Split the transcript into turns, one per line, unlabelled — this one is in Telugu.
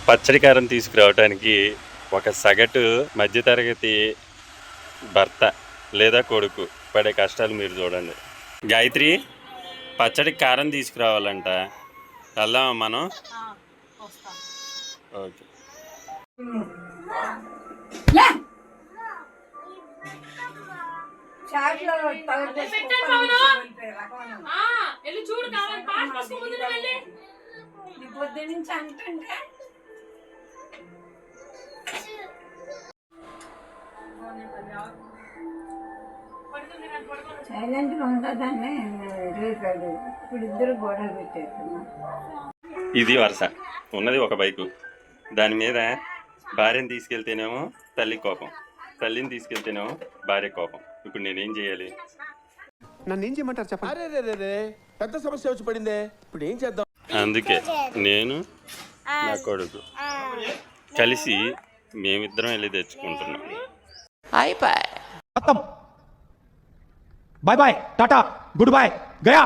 పచ్చడి కారం తీసుకురావడానికి ఒక సగటు మధ్యతరగతి భర్త లేదా కొడుకు పడే కష్టాలు మీరు చూడండి. గాయత్రి, పచ్చడికి కారం తీసుకురావాలంట. వెళ్దామా మనం? ఓకే.
సైలెంట్గా ఉండదాన్ని రేపాడు. ఇప్పుడు ఇద్దరు గొడవ పెట్టేస్తున్నారు.
ఇది వరుస ఉన్నది ఒక బైకు. దాని మీద భార్యను తీసుకెళ్తేనేమో తల్లి కోపం, తల్లిని తీసుకెళ్తేనేమో భార్య కోపం. ఇప్పుడు నేనేం చేయాలి?
నన్ను ఏం చేయమంటారు చెప్పండి. పెద్ద సమస్య వచ్చి పడిందే, ఇప్పుడు ఏం చేద్దాం? అందుకే
నేను నా కొడుకు కలిసి మేమిద్దరం వెళ్ళి తెచ్చుకుంటున్నాం.
Bye bye tata goodbye गया।